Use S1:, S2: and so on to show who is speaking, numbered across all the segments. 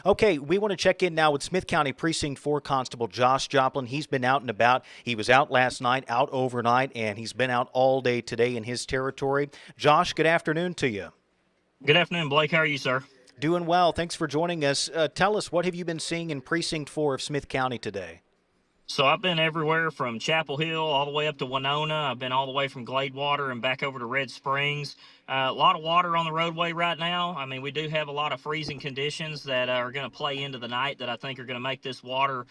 S1: Okay, we want to check in now with Smith County Precinct 4 Constable Josh Joplin. He's been out and about. He was out last night, out overnight, and he's been out all day today in his territory. Josh, good afternoon to you.
S2: Good afternoon, Blake. How are you, sir?
S1: Doing well. Thanks for joining us. Tell us, what have you been seeing in Precinct 4 of Smith County today?
S2: So I've been everywhere from Chapel Hill all the way up to Winona. I've been all the way from Gladewater and back over to Red Springs. A lot of water on the roadway right now. I mean, we do have a lot of freezing conditions that are going to play into the night that I think are going to make this water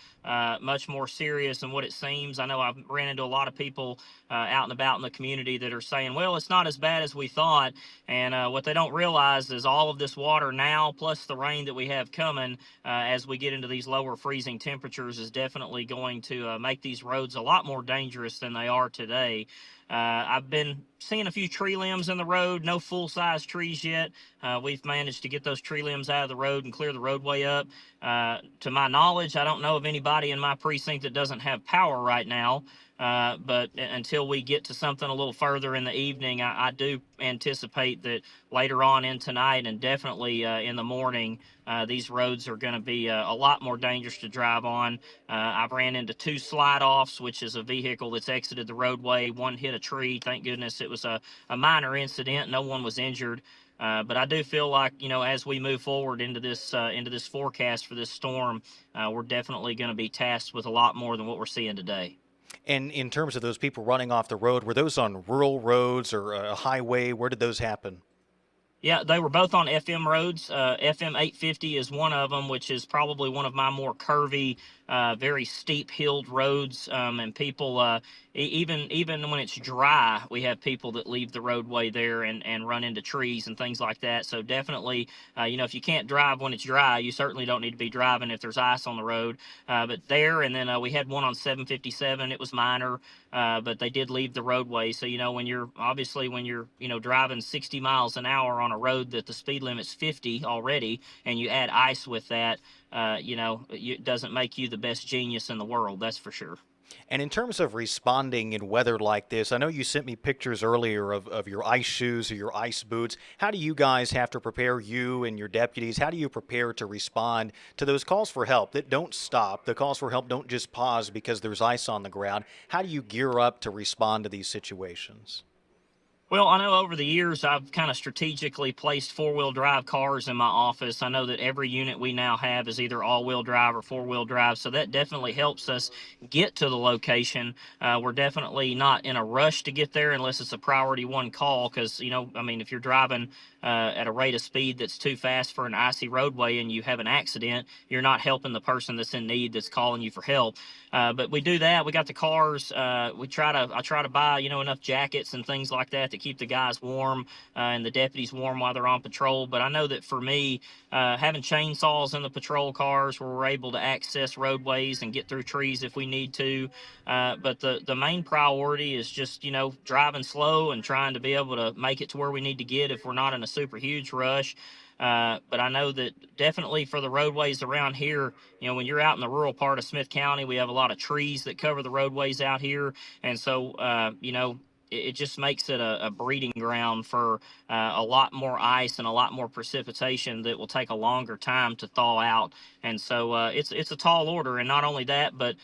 S2: much more serious than what it seems. I know I've ran into a lot of people out and about in the community that are saying, well, it's not as bad as we thought. And what they don't realize is all of this water now, plus the rain that we have coming as we get into these lower freezing temperatures, is definitely going to make these roads a lot more dangerous than they are today. I've been seeing a few tree limbs in the road, no full-size trees yet. We've managed to get those tree limbs out of the road and clear the roadway up. To my knowledge, I don't know of anybody in my precinct that doesn't have power right now. But until we get to something a little further in the evening, I do anticipate that later on in tonight and definitely in the morning, these roads are going to be a lot more dangerous to drive on. I've ran into two slide offs, which is a vehicle that's exited the roadway. One hit a tree. Thank goodness it was a minor incident. No one was injured. But I do feel like, as we move forward into this forecast for this storm, we're definitely going to be tasked with a lot more than what we're seeing today.
S1: And in terms of those people running off the road, were those on rural roads or a highway? Where did those happen?
S2: Yeah, they were both on FM roads. FM 850 is one of them, which is probably one of my more curvy, very steep hilled roads. And people, even when it's dry, we have people that leave the roadway there and run into trees and things like that. So definitely, if you can't drive when it's dry, you certainly don't need to be driving if there's ice on the road. But there, and then we had one on 757. It was minor, but they did leave the roadway. So when you're driving 60 miles an hour on a road that the speed limit's 50 already, and you add ice with that, it doesn't make you the best genius in the world. That's for sure.
S1: And in terms of responding in weather like this, I know you sent me pictures earlier of your ice shoes or your ice boots. How do you guys have to prepare, you and your deputies? How do you prepare to respond to those calls for help that don't stop? The calls for help don't just pause because there's ice on the ground. How do you gear up to respond to these situations?
S2: Well, I know over the years I've kind of strategically placed four-wheel drive cars in my office. I know that every unit we now have is either all-wheel drive or four-wheel drive, so that definitely helps us get to the location. We're definitely not in a rush to get there unless it's a priority one call, because if you're driving at a rate of speed that's too fast for an icy roadway and you have an accident, you're not helping the person that's in need that's calling you for help. But we do that. We got the cars. I try to buy enough jackets and things like that to keep the guys warm and the deputies warm while they're on patrol. But I know that for me, having chainsaws in the patrol cars where we're able to access roadways and get through trees if we need to. But the main priority is just driving slow and trying to be able to make it to where we need to get if we're not in a super huge rush. But I know that definitely for the roadways around here, when you're out in the rural part of Smith County, we have a lot of trees that cover the roadways out here. And so, it just makes it a breeding ground for a lot more ice and a lot more precipitation that will take a longer time to thaw out. And so it's a tall order. And not only that, but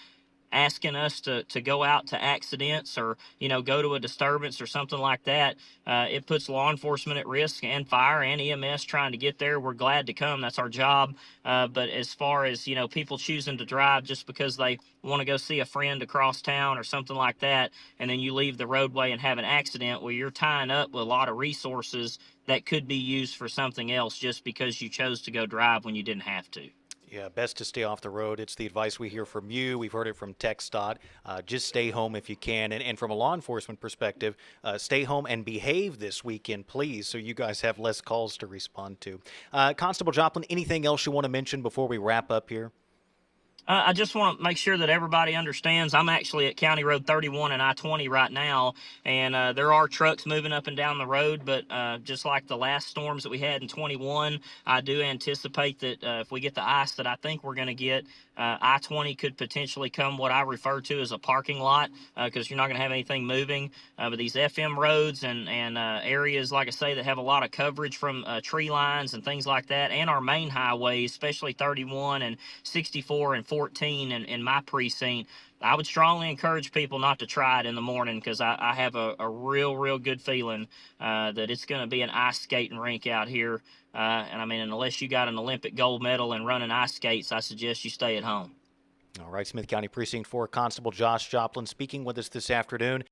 S2: asking us to go out to accidents or go to a disturbance or something like that, it puts law enforcement at risk and fire and EMS trying to get there. We're glad to come. That's our job. But as far as people choosing to drive just because they want to go see a friend across town or something like that, and then you leave the roadway and have an accident, well, you're tying up with a lot of resources that could be used for something else just because you chose to go drive when you didn't have to.
S1: Yeah, best to stay off the road. It's the advice we hear from you. We've heard it from TxDOT. Just stay home if you can. And from a law enforcement perspective, stay home and behave this weekend, please, so you guys have less calls to respond to. Constable Joplin, anything else you want to mention before we wrap up here?
S2: I just want to make sure that everybody understands. I'm actually at County Road 31 and I-20 right now, and there are trucks moving up and down the road. But just like the last storms that we had in 21, I do anticipate that if we get the ice that I think we're going to get, I-20 could potentially come what I refer to as a parking lot because you're not going to have anything moving. But these FM roads and areas, like I say, that have a lot of coverage from tree lines and things like that, and our main highways, especially 31 and 64 and 14 in my precinct, I would strongly encourage people not to try it in the morning because I have a real good feeling that it's going to be an ice skating rink out here. And I mean, unless you got an Olympic gold medal in running ice skates, I suggest you stay at home.
S1: All right, Smith County Precinct 4 Constable Josh Joplin speaking with us this afternoon.